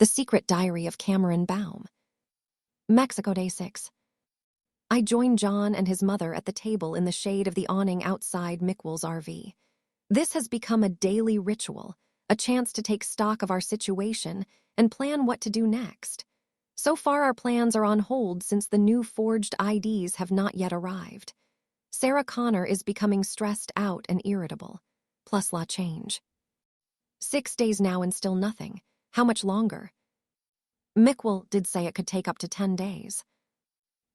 The Secret Diary of Cameron Baum. Mexico, Day 6. I join John and his mother at the table in the shade of the awning outside Mickwell's RV. This has become a daily ritual, a chance to take stock of our situation and plan what to do next. So far, our plans are on hold since the new forged IDs have not yet arrived. Sarah Connor is becoming stressed out and irritable. Plus law change. 6 days now and still nothing. How much longer? Mickwell did say it could take up to 10 days.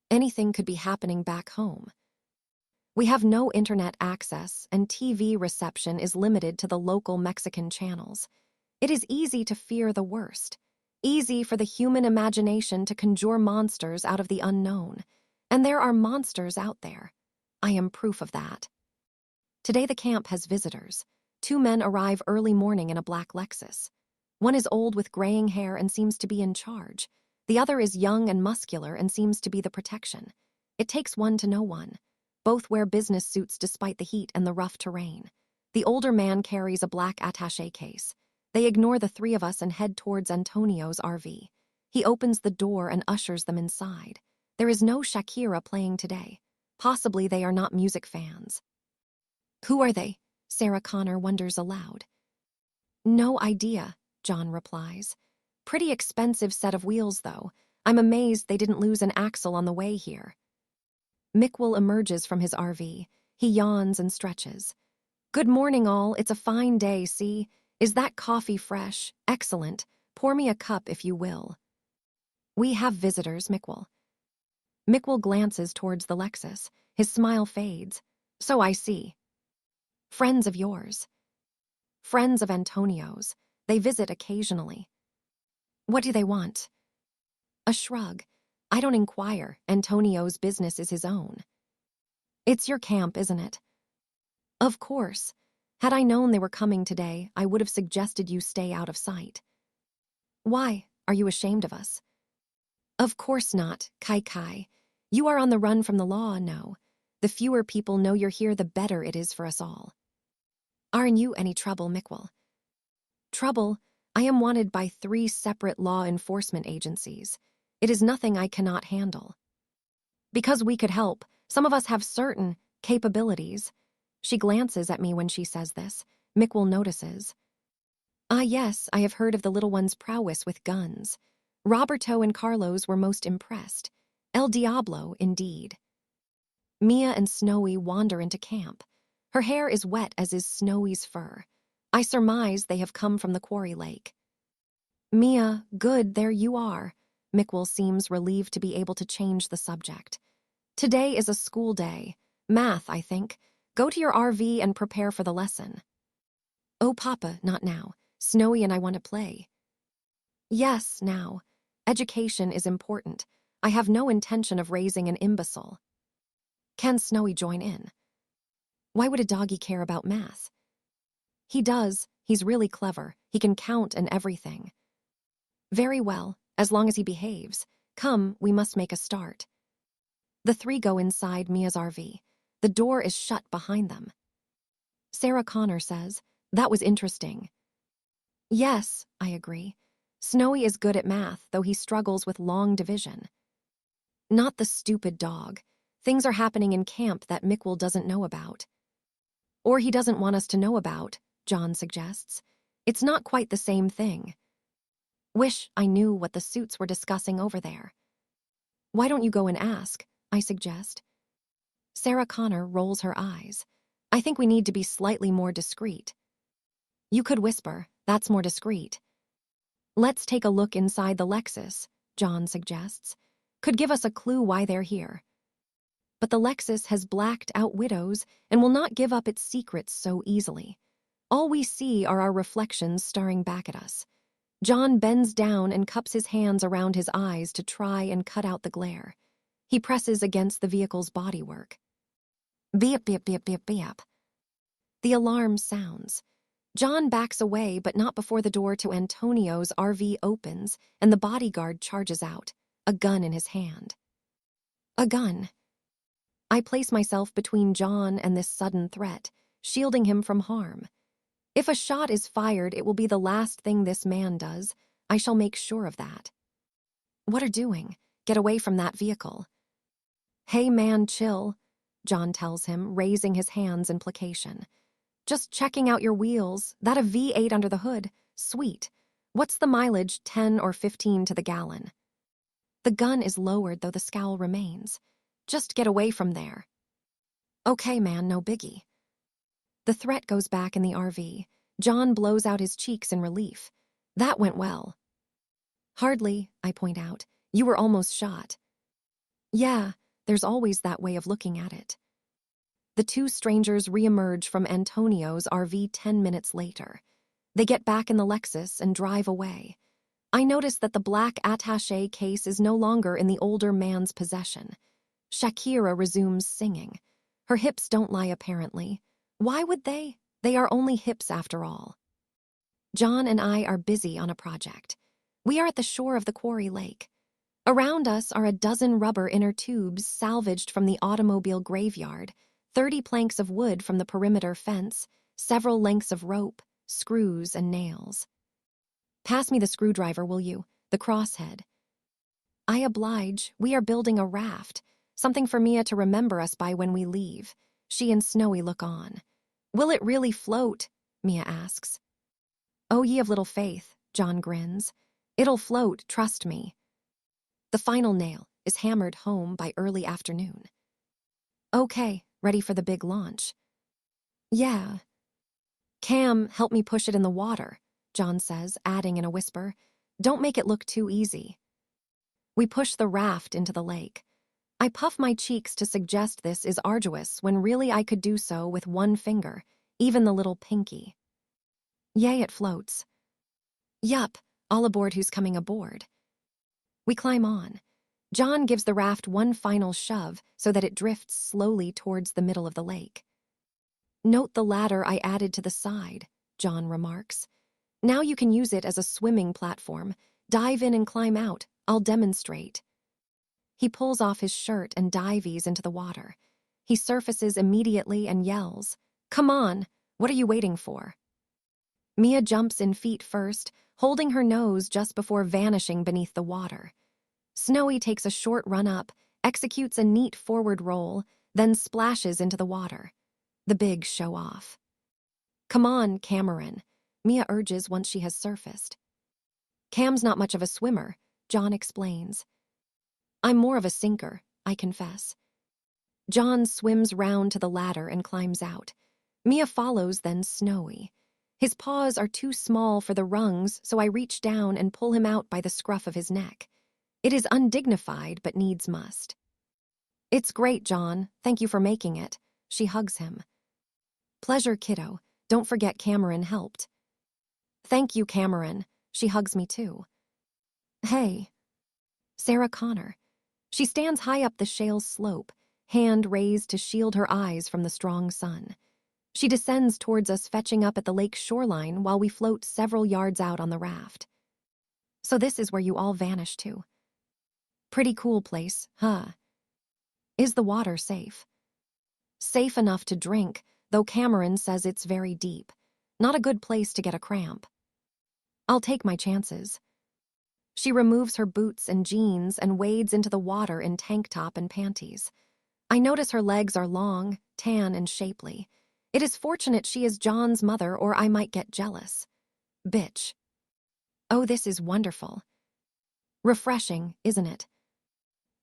Anything could be happening back home. We have no internet access, and TV reception is limited to the local Mexican channels. It is easy to fear the worst. Easy for the human imagination to conjure monsters out of the unknown. And there are monsters out there. I am proof of that. Today the camp has visitors. 2 men arrive early morning in a black Lexus. One is old with graying hair and seems to be in charge. The other is young and muscular and seems to be the protection. It takes one to know one. Both wear business suits despite the heat and the rough terrain. The older man carries a black attaché case. They ignore the 3 of us and head towards Antonio's RV. He opens the door and ushers them inside. There is no Shakira playing today. Possibly they are not music fans. Who are they? Sarah Connor wonders aloud. No idea, John replies. Pretty expensive set of wheels, though. I'm amazed they didn't lose an axle on the way here. Mickwell emerges from his RV. He yawns and stretches. Good morning, all. It's a fine day, see? Is that coffee fresh? Excellent. Pour me a cup, if you will. We have visitors, Mickwell. Mickwell glances towards the Lexus. His smile fades. So I see. Friends of yours. Friends of Antonio's. They visit occasionally. What do they want? A shrug. I don't inquire. Antonio's business is his own. It's your camp, isn't it? Of course. Had I known they were coming today, I would have suggested you stay out of sight. Why? Are you ashamed of us? Of course not, Kai. You are on the run from the law, no. The fewer people know you're here, the better it is for us all. Aren't you any trouble, Mickwell? Trouble? I am wanted by 3 separate law enforcement agencies. It is nothing I cannot handle. Because we could help, some of us have certain capabilities. She glances at me when she says this. Mickwell notices. Ah, yes, I have heard of the little one's prowess with guns. Roberto and Carlos were most impressed. El Diablo, indeed. Mia and Snowy wander into camp. Her hair is wet as is Snowy's fur. I surmise they have come from the quarry lake. Mia, good, there you are. Mickwell seems relieved to be able to change the subject. Today is a school day. Math, I think. Go to your RV and prepare for the lesson. Oh, Papa, not now. Snowy and I want to play. Yes, now. Education is important. I have no intention of raising an imbecile. Can Snowy join in? Why would a doggy care about math? He does. He's really clever. He can count and everything. Very well, as long as he behaves. Come, we must make a start. The 3 go inside Mia's RV. The door is shut behind them. Sarah Connor says, that was interesting. Yes, I agree. Snowy is good at math, though he struggles with long division. Not the stupid dog. Things are happening in camp that Mickwell doesn't know about. Or he doesn't want us to know about, John suggests. It's not quite the same thing. Wish I knew what the suits were discussing over there. Why don't you go and ask, I suggest. Sarah Connor rolls her eyes. I think we need to be slightly more discreet. You could whisper, that's more discreet. Let's take a look inside the Lexus, John suggests. Could give us a clue why they're here. But the Lexus has blacked out widows and will not give up its secrets so easily. All we see are our reflections staring back at us. John bends down and cups his hands around his eyes to try and cut out the glare. He presses against the vehicle's bodywork. Beep, beep, beep, beep, beep. The alarm sounds. John backs away, but not before the door to Antonio's RV opens and the bodyguard charges out, a gun in his hand. A gun. I place myself between John and this sudden threat, shielding him from harm. If a shot is fired, it will be the last thing this man does. I shall make sure of that. What are doing? Get away from that vehicle. Hey man, chill, John tells him, raising his hands in placation. Just checking out your wheels. That a V8 under the hood. Sweet. What's the mileage, 10 or 15 to the gallon? The gun is lowered, though the scowl remains. Just get away from there. Okay, man, no biggie. The threat goes back in the RV. John blows out his cheeks in relief. That went well. Hardly, I point out. You were almost shot. Yeah, there's always that way of looking at it. The two strangers reemerge from Antonio's RV 10 minutes later. They get back in the Lexus and drive away. I notice that the black attaché case is no longer in the older man's possession. Shakira resumes singing. Her hips don't lie, apparently. Why would they? They are only hips after all. John and I are busy on a project. We are at the shore of the quarry lake. Around us are a dozen rubber inner tubes salvaged from the automobile graveyard, 30 planks of wood from the perimeter fence, several lengths of rope, screws, and nails. Pass me the screwdriver, will you? The crosshead. I oblige. We are building a raft, something for Mia to remember us by when we leave. She and Snowy look on. Will it really float? Mia asks. Oh, ye of little faith, John grins. It'll float, trust me. The final nail is hammered home by early afternoon. Okay, ready for the big launch. Yeah. Cam, help me push it in the water, John says, adding in a whisper. Don't make it look too easy. We push the raft into the lake. I puff my cheeks to suggest this is arduous when really I could do so with one finger, even the little pinky. Yay, it floats. Yup, all aboard who's coming aboard. We climb on. John gives the raft one final shove so that it drifts slowly towards the middle of the lake. Note the ladder I added to the side, John remarks. Now you can use it as a swimming platform. Dive in and climb out. I'll demonstrate. He pulls off his shirt and dives into the water. He surfaces immediately and yells, Come on, what are you waiting for? Mia jumps in feet first, holding her nose just before vanishing beneath the water. Snowy takes a short run up, executes a neat forward roll, then splashes into the water. The bigs show off. Come on, Cameron, Mia urges once she has surfaced. Cam's not much of a swimmer, John explains. I'm more of a sinker, I confess. John swims round to the ladder and climbs out. Mia follows, then Snowy. His paws are too small for the rungs, so I reach down and pull him out by the scruff of his neck. It is undignified, but needs must. It's great, John. Thank you for making it. She hugs him. Pleasure, kiddo. Don't forget Cameron helped. Thank you, Cameron. She hugs me too. Hey. Sarah Connor. She stands high up the shale slope, hand raised to shield her eyes from the strong sun. She descends towards us, fetching up at the lake shoreline while we float several yards out on the raft. So this is where you all vanish to. Pretty cool place, huh? Is the water safe? Safe enough to drink, though Cameron says it's very deep. Not a good place to get a cramp. I'll take my chances. She removes her boots and jeans and wades into the water in tank top and panties. I notice her legs are long, tan, and shapely. It is fortunate she is John's mother, or I might get jealous. Bitch. Oh, this is wonderful. Refreshing, isn't it?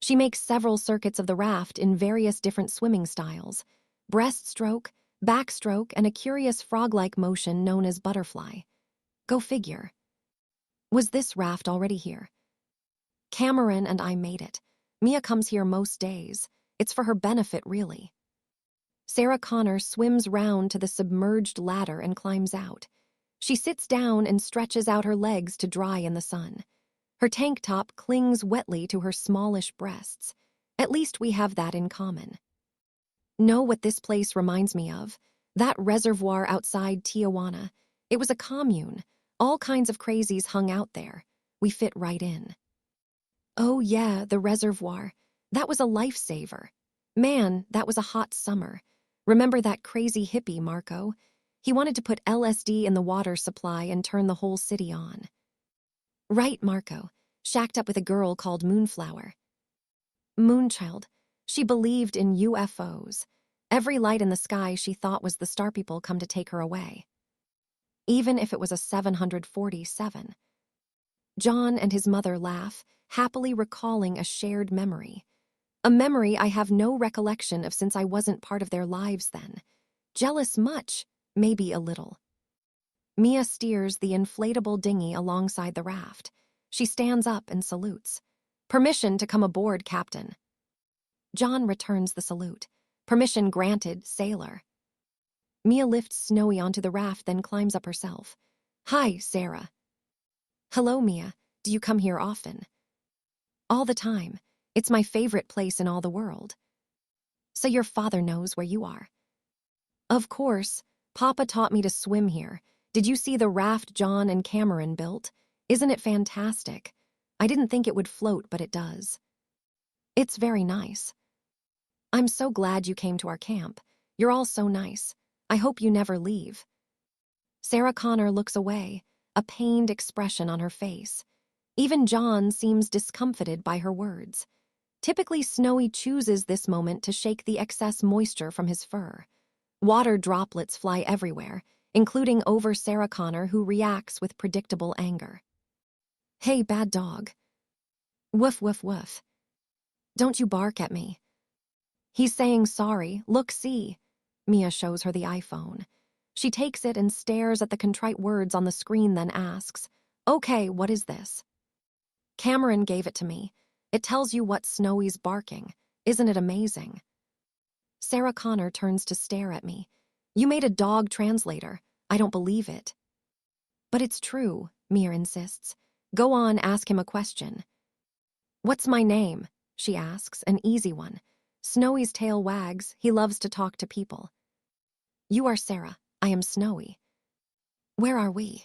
She makes several circuits of the raft in various different swimming styles. Breaststroke, backstroke, and a curious frog-like motion known as butterfly. Go figure. Was this raft already here? Cameron and I made it. Mia comes here most days. It's for her benefit, really. Sarah Connor swims round to the submerged ladder and climbs out. She sits down and stretches out her legs to dry in the sun. Her tank top clings wetly to her smallish breasts. At least we have that in common. Know what this place reminds me of? That reservoir outside Tijuana. It was a commune. All kinds of crazies hung out there. We fit right in. Oh yeah, the reservoir. That was a lifesaver. Man, that was a hot summer. Remember that crazy hippie, Marco? He wanted to put LSD in the water supply and turn the whole city on. Right, Marco. Shacked up with a girl called Moonflower. Moonchild. She believed in UFOs. Every light in the sky she thought was the star people come to take her away. Even if it was a 747. John and his mother laugh, happily recalling a shared memory. A memory I have no recollection of since I wasn't part of their lives then. Jealous much, maybe a little. Mia steers the inflatable dinghy alongside the raft. She stands up and salutes. Permission to come aboard, Captain. John returns the salute. Permission granted, sailor. Mia lifts Snowy onto the raft, then climbs up herself. Hi, Sarah. Hello, Mia. Do you come here often? All the time. It's my favorite place in all the world. So your father knows where you are? Of course. Papa taught me to swim here. Did you see the raft John and Cameron built? Isn't it fantastic? I didn't think it would float, but it does. It's very nice. I'm so glad you came to our camp. You're all so nice. I hope you never leave. Sarah Connor looks away, a pained expression on her face. Even John seems discomfited by her words. Typically, Snowy chooses this moment to shake the excess moisture from his fur. Water droplets fly everywhere, including over Sarah Connor, who reacts with predictable anger. Hey, bad dog. Woof, woof, woof. Don't you bark at me. He's saying sorry. Look, see. Mia shows her the iPhone. She takes it and stares at the contrite words on the screen, then asks, Okay, what is this? Cameron gave it to me. It tells you what Snowy's barking. Isn't it amazing? Sarah Connor turns to stare at me. You made a dog translator. I don't believe it. But it's true, Mia insists. Go on, ask him a question. What's my name? She asks, an easy one. Snowy's tail wags. He loves to talk to people. You are Sarah. I am Snowy. Where are we?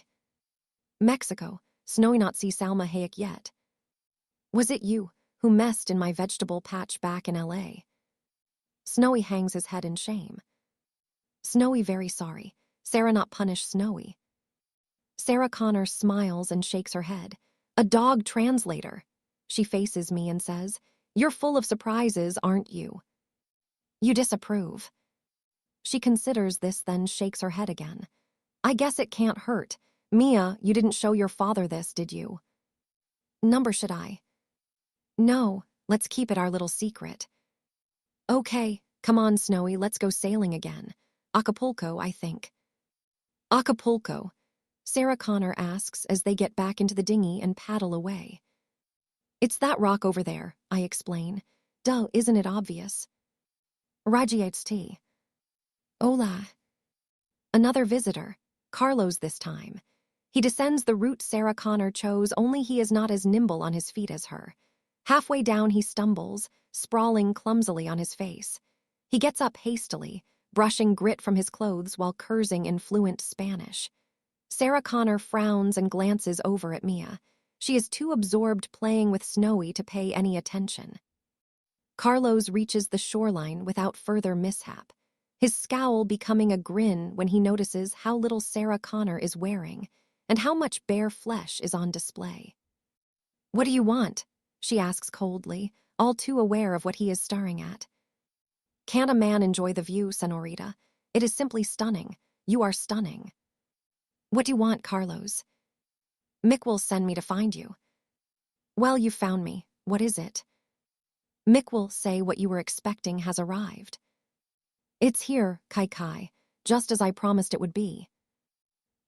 Mexico. Snowy not see Salma Hayek yet. Was it you who messed in my vegetable patch back in LA? Snowy hangs his head in shame. Snowy very sorry. Sarah not punish Snowy. Sarah Connor smiles and shakes her head. A dog translator. She faces me and says, You're full of surprises, aren't you? You disapprove. She considers this, then shakes her head again. I guess it can't hurt. Mia, you didn't show your father this, did you? Number should I? No, let's keep it our little secret. Okay, come on, Snowy, let's go sailing again. Acapulco, I think. Acapulco, Sarah Connor asks as they get back into the dinghy and paddle away. It's that rock over there, I explain. Duh, isn't it obvious? Rajiet's tea. Hola. Another visitor, Carlos this time. He descends the route Sarah Connor chose, only he is not as nimble on his feet as her. Halfway down he stumbles, sprawling clumsily on his face. He gets up hastily, brushing grit from his clothes while cursing in fluent Spanish. Sarah Connor frowns and glances over at Mia. She is too absorbed playing with Snowy to pay any attention. Carlos reaches the shoreline without further mishap, his scowl becoming a grin when he notices how little Sarah Connor is wearing and how much bare flesh is on display. What do you want? She asks coldly, all too aware of what he is staring at. Can't a man enjoy the view, senorita? It is simply stunning. You are stunning. What do you want, Carlos? Mick will send me to find you. Well, you found me. What is it? Mick will say what you were expecting has arrived. It's here, Kai, just as I promised it would be.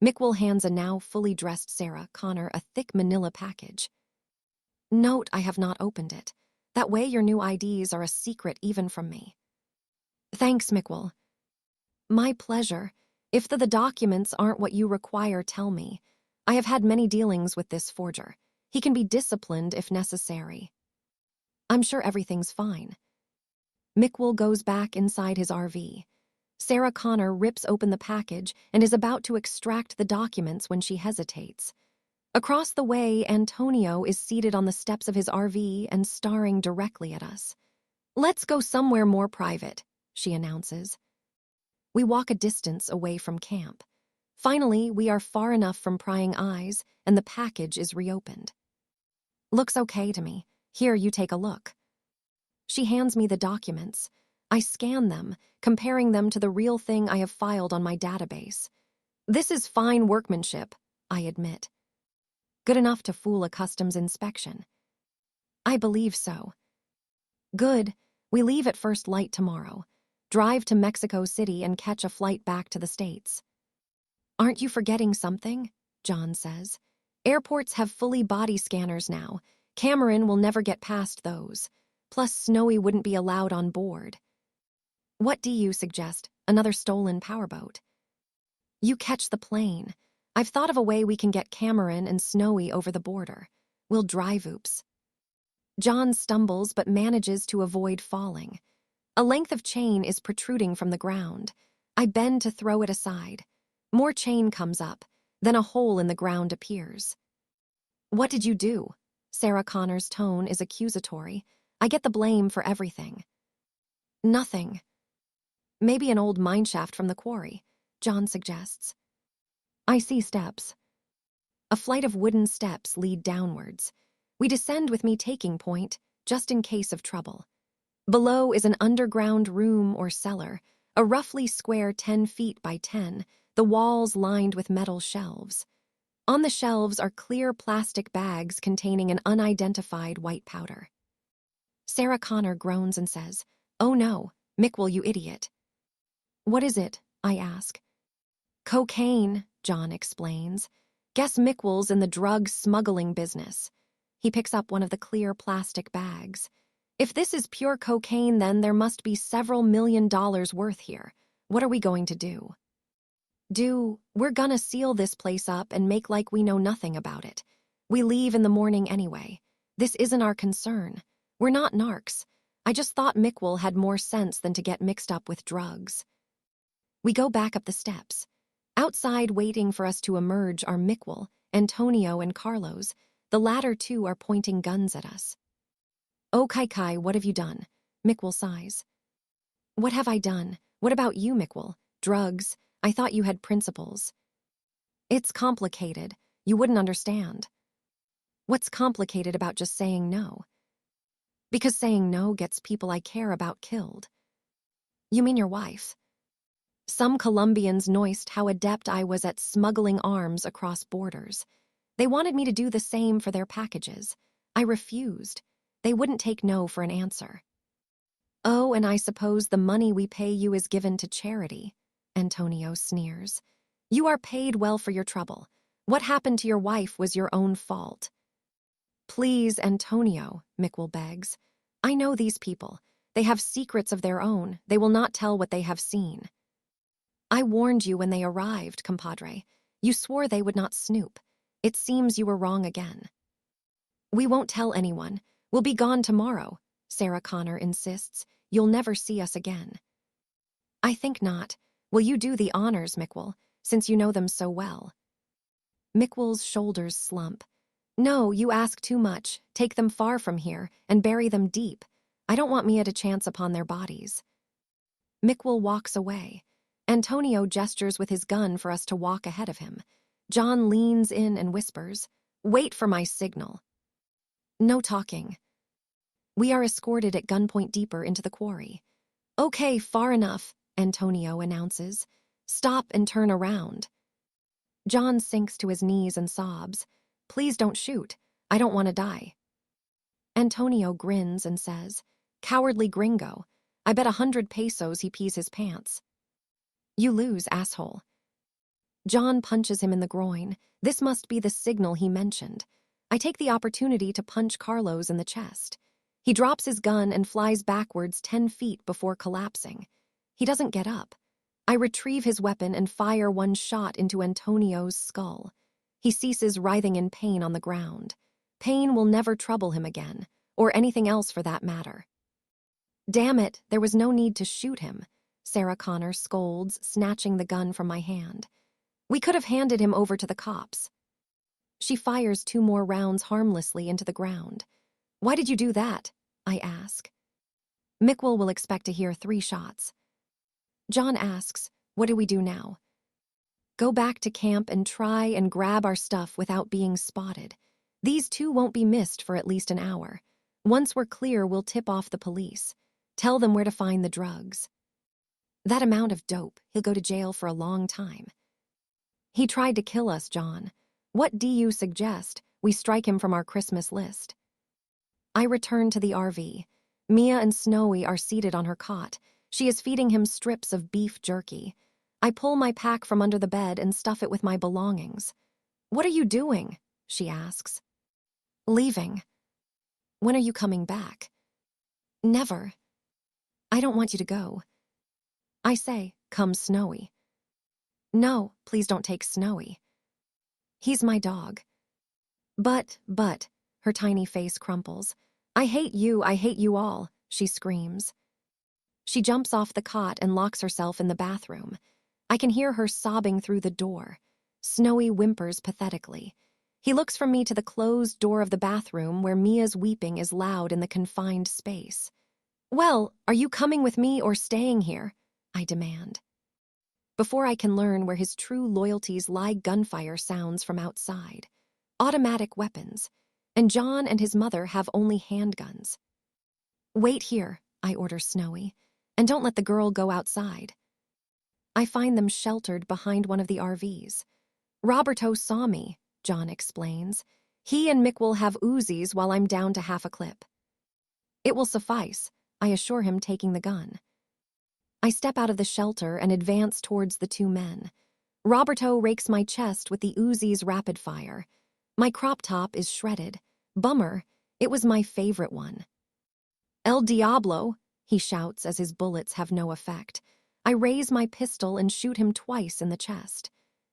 Mick hands a now fully dressed Sarah Connor a thick manila package. Note I have not opened it. That way your new IDs are a secret even from me. Thanks, Mick. My pleasure. If the documents aren't what you require, tell me. I have had many dealings with this forger. He can be disciplined if necessary. I'm sure everything's fine. Mick goes back inside his RV. Sarah Connor rips open the package and is about to extract the documents when she hesitates. Across the way, Antonio is seated on the steps of his RV and staring directly at us. Let's go somewhere more private, she announces. We walk a distance away from camp. Finally, we are far enough from prying eyes, and the package is reopened. Looks okay to me. Here, you take a look. She hands me the documents. I scan them, comparing them to the real thing I have filed on my database. This is fine workmanship, I admit. Good enough to fool a customs inspection. I believe so. Good. We leave at first light tomorrow. Drive to Mexico City and catch a flight back to the States. Aren't you forgetting something? John says. Airports have fully body scanners now. Cameron will never get past those. Plus, Snowy wouldn't be allowed on board. What do you suggest? Another stolen powerboat? You catch the plane. I've thought of a way we can get Cameron and Snowy over the border. We'll drive oops. John stumbles but manages to avoid falling. A length of chain is protruding from the ground. I bend to throw it aside. More chain comes up. Then a hole in the ground appears. What did you do? Sarah Connor's tone is accusatory. I get the blame for everything. Nothing. Maybe an old mineshaft from the quarry, John suggests. I see steps. A flight of wooden steps lead downwards. We descend with me taking point, just in case of trouble. Below is an underground room or cellar, a roughly square 10 feet by 10, the walls lined with metal shelves. On the shelves are clear plastic bags containing an unidentified white powder. Sarah Connor groans and says, "Oh no, Mickwell, you idiot." What is it? I ask. Cocaine, John explains. Guess Mickwell's in the drug smuggling business. He picks up one of the clear plastic bags. If this is pure cocaine, then there must be several $1 million worth here. What are we going to do? We're gonna seal this place up and make like we know nothing about it. We leave in the morning anyway. This isn't our concern. We're not narcs. I just thought Mickwell had more sense than to get mixed up with drugs. We go back up the steps. Outside waiting for us to emerge are Mickwell, Antonio, and Carlos. The latter two are pointing guns at us. Oh, Kai, what have you done? Mickwell sighs. What have I done? What about you, Mickwell? Drugs. I thought you had principles. It's complicated. You wouldn't understand. What's complicated about just saying no? Because saying no gets people I care about killed. You mean your wife? Some Colombians noiced how adept I was at smuggling arms across borders. They wanted me to do the same for their packages. I refused. They wouldn't take no for an answer. Oh, and I suppose the money we pay you is given to charity, Antonio sneers. You are paid well for your trouble. What happened to your wife was your own fault. Please, Antonio, Mickwell begs. I know these people. They have secrets of their own. They will not tell what they have seen. I warned you when they arrived, compadre. You swore they would not snoop. It seems you were wrong again. We won't tell anyone. We'll be gone tomorrow, Sarah Connor insists. You'll never see us again. I think not. Will you do the honors, Mickwell, since you know them so well? Mickwell's shoulders slump. No, you ask too much. Take them far from here and bury them deep. I don't want me at a chance upon their bodies. Mickwell walks away. Antonio gestures with his gun for us to walk ahead of him. John leans in and whispers, "Wait for my signal." No talking. We are escorted at gunpoint deeper into the quarry. Okay, far enough, Antonio announces. Stop and turn around. John sinks to his knees and sobs. Please don't shoot. I don't want to die. Antonio grins and says, Cowardly gringo. I bet 100 pesos he pees his pants. You lose, asshole. John punches him in the groin. This must be the signal he mentioned. I take the opportunity to punch Carlos in the chest. He drops his gun and flies backwards 10 feet before collapsing. He doesn't get up. I retrieve his weapon and fire one shot into Antonio's skull. He ceases writhing in pain on the ground. Pain will never trouble him again, or anything else for that matter. Damn it, there was no need to shoot him, Sarah Connor scolds, snatching the gun from my hand. We could have handed him over to the cops. She fires 2 more rounds harmlessly into the ground. Why did you do that? I ask. Mickwell will expect to hear 3 shots. John asks, what do we do now? Go back to camp and try and grab our stuff without being spotted. These two won't be missed for at least an hour. Once we're clear, we'll tip off the police. Tell them where to find the drugs. That amount of dope, he'll go to jail for a long time. He tried to kill us, John. What do you suggest? We strike him from our Christmas list. I return to the RV. Mia and Snowy are seated on her cot. She is feeding him strips of beef jerky. I pull my pack from under the bed and stuff it with my belongings. What are you doing? She asks. Leaving. When are you coming back? Never. I don't want you to go. I say, come Snowy. No, please don't take Snowy. He's my dog. But, her tiny face crumples. I hate you all, she screams. She jumps off the cot and locks herself in the bathroom. I can hear her sobbing through the door. Snowy whimpers pathetically. He looks from me to the closed door of the bathroom where Mia's weeping is loud in the confined space. Well, are you coming with me or staying here? I demand. Before I can learn where his true loyalties lie, gunfire sounds from outside. Automatic weapons. And John and his mother have only handguns. Wait here, I order Snowy, and don't let the girl go outside. I find them sheltered behind one of the RVs. Roberto saw me, John explains. He and Mick will have Uzis while I'm down to half a clip. It will suffice, I assure him, taking the gun. I step out of the shelter and advance towards the two men. Roberto rakes my chest with the Uzi's rapid fire. My crop top is shredded. Bummer, it was my favorite one. El Diablo, he shouts as his bullets have no effect. I raise my pistol and shoot him twice in the chest.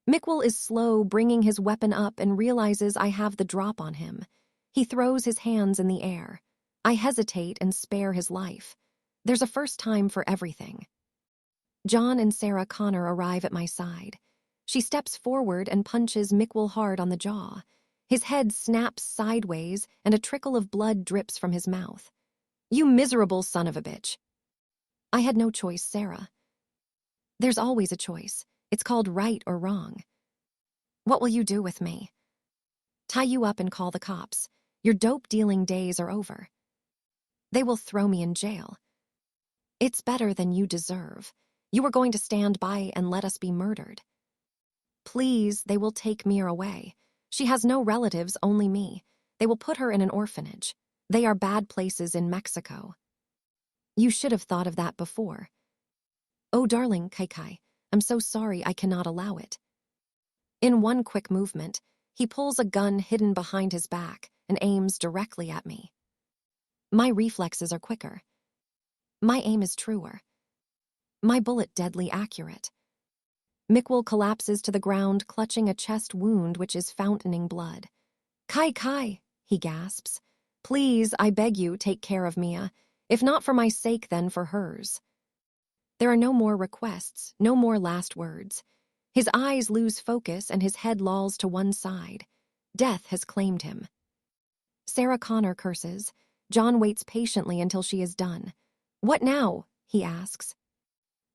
Mick is slow, bringing his weapon up, and realizes I have the drop on him. He throws his hands in the air. I hesitate and spare his life. There's a first time for everything. John and Sarah Connor arrive at my side. She steps forward and punches Mick hard on the jaw. His head snaps sideways and a trickle of blood drips from his mouth. You miserable son of a bitch. I had no choice, Sarah. There's always a choice. It's called right or wrong. What will you do with me? Tie you up and call the cops. Your dope-dealing days are over. They will throw me in jail. It's better than you deserve. You were going to stand by and let us be murdered. Please, they will take Mia away. She has no relatives, only me. They will put her in an orphanage. They are bad places in Mexico. You should have thought of that before. Oh, darling, Kai, I'm so sorry, I cannot allow it. In one quick movement, he pulls a gun hidden behind his back and aims directly at me. My reflexes are quicker. My aim is truer. My bullet deadly accurate. Mick collapses to the ground, clutching a chest wound which is fountaining blood. Kai, he gasps. Please, I beg you, take care of Mia. If not for my sake, then for hers. There are no more requests, no more last words. His eyes lose focus and his head lolls to one side. Death has claimed him. Sarah Connor curses. John waits patiently until she is done. What now? He asks.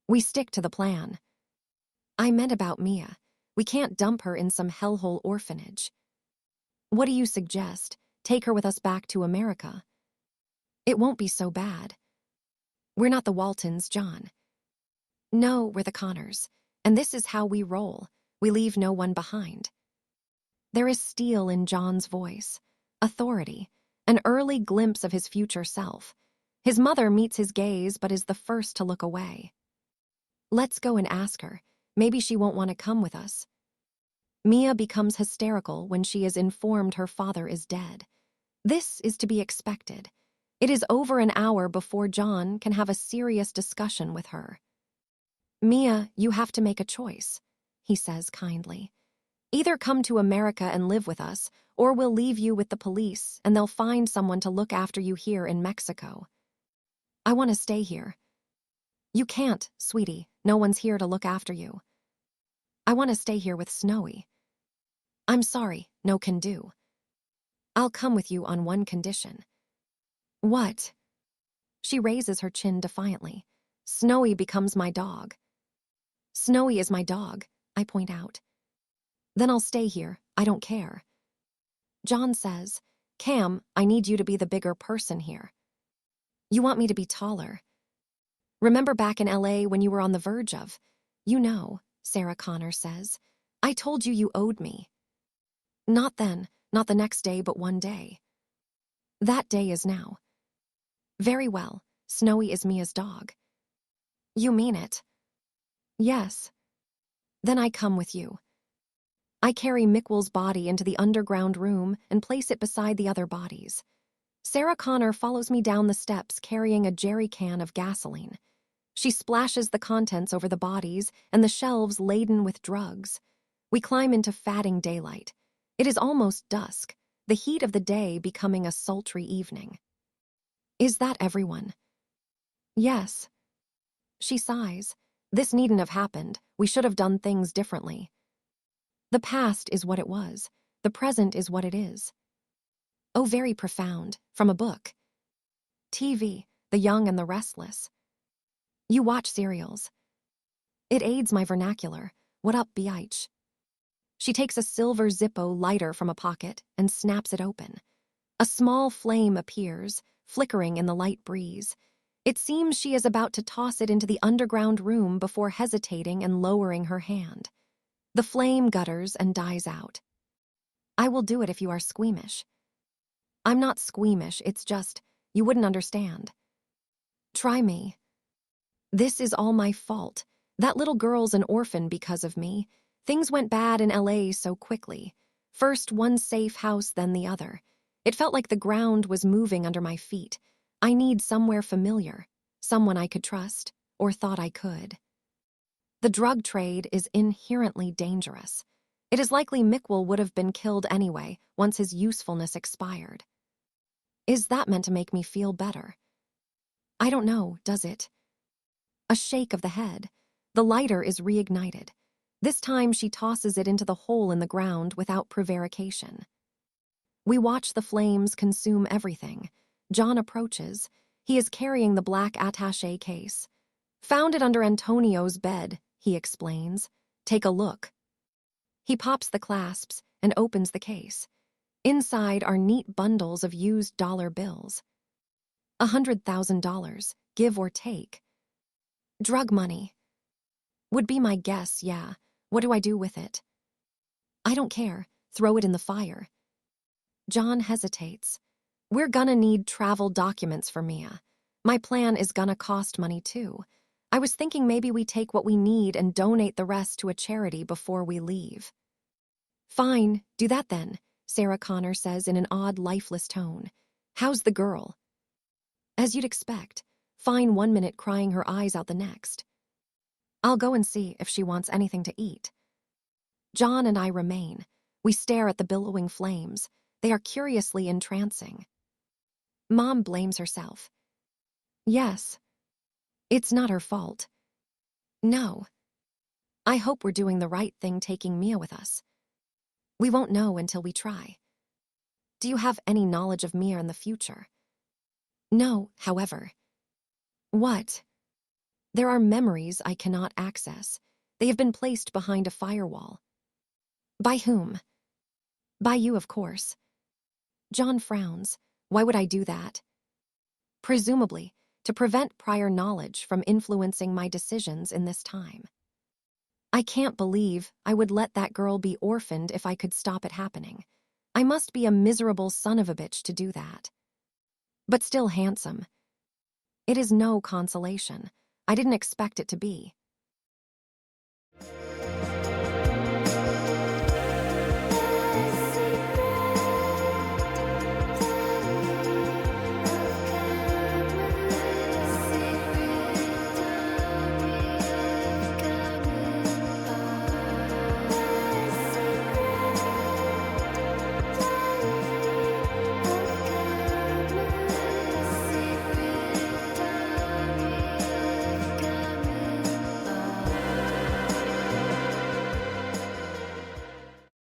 We stick to the plan. I meant about Mia. We can't dump her in some hellhole orphanage. What do you suggest? Take her with us back to America. It won't be so bad. We're not the Waltons, John. No, we're the Connors, and this is how we roll. We leave no one behind. There is steel in John's voice, authority, an early glimpse of his future self. His mother meets his gaze but is the first to look away. Let's go and ask her. Maybe she won't want to come with us. Mia becomes hysterical when she is informed her father is dead. This is to be expected. It is over an hour before John can have a serious discussion with her. Mia, you have to make a choice, he says kindly. Either come to America and live with us, or we'll leave you with the police and they'll find someone to look after you here in Mexico. I want to stay here. You can't, sweetie. No one's here to look after you. I want to stay here with Snowy. I'm sorry, no can do. I'll come with you on one condition. What? She raises her chin defiantly. Snowy becomes my dog. Snowy is my dog, I point out. Then I'll stay here. I don't care. John says, Cam, I need you to be the bigger person here. You want me to be taller. Remember back in LA when you were on the verge of? You know, Sarah Connor says. I told you you owed me. Not then, not the next day, but one day. That day is now. Very well, Snowy is Mia's dog. You mean it? Yes. Then I come with you. I carry Mickwell's body into the underground room and place it beside the other bodies. Sarah Connor follows me down the steps carrying a jerry can of gasoline. She splashes the contents over the bodies and the shelves laden with drugs. We climb into fatting daylight. It is almost dusk, the heat of the day becoming a sultry evening. Is that everyone? Yes. She sighs. This needn't have happened. We should have done things differently. The past is what it was. The present is what it is. Oh, very profound. From a book. TV, The Young and the Restless. You watch serials. It aids my vernacular. What up, biatch? She takes a silver Zippo lighter from a pocket and snaps it open. A small flame appears, flickering in the light breeze. It seems she is about to toss it into the underground room before hesitating and lowering her hand. The flame gutters and dies out. I will do it if you are squeamish. I'm not squeamish, it's just, you wouldn't understand. Try me. This is all my fault. That little girl's an orphan because of me. Things went bad in LA so quickly. First one safe house, then the other. It felt like the ground was moving under my feet. I need somewhere familiar, someone I could trust, or thought I could. The drug trade is inherently dangerous. It is likely Mickwell would have been killed anyway, once his usefulness expired. Is that meant to make me feel better? I don't know, does it? A shake of the head. The lighter is reignited. This time she tosses it into the hole in the ground without prevarication. We watch the flames consume everything. John approaches. He is carrying the black attaché case. Found it under Antonio's bed, he explains. Take a look. He pops the clasps and opens the case. Inside are neat bundles of used dollar bills. $100,000, give or take. Drug money. Would be my guess, yeah. What do I do with it? I don't care. Throw it in the fire. John hesitates. We're gonna need travel documents for Mia. My plan is gonna cost money too. I was thinking maybe we take what we need and donate the rest to a charity before we leave. Fine, do that then, Sarah Connor says in an odd, lifeless tone. How's the girl? As you'd expect. Fine 1 minute, crying her eyes out the next. I'll go and see if she wants anything to eat. John and I remain. We stare at the billowing flames. They are curiously entrancing. Mom blames herself. Yes. It's not her fault. No. I hope we're doing the right thing taking Mia with us. We won't know until we try. Do you have any knowledge of Mia in the future? No, however. What? There are memories I cannot access. They have been placed behind a firewall. By whom? By you, of course. John frowns. Why would I do that? Presumably, to prevent prior knowledge from influencing my decisions in this time. I can't believe I would let that girl be orphaned if I could stop it happening. I must be a miserable son of a bitch to do that. But still handsome. It is no consolation. I didn't expect it to be.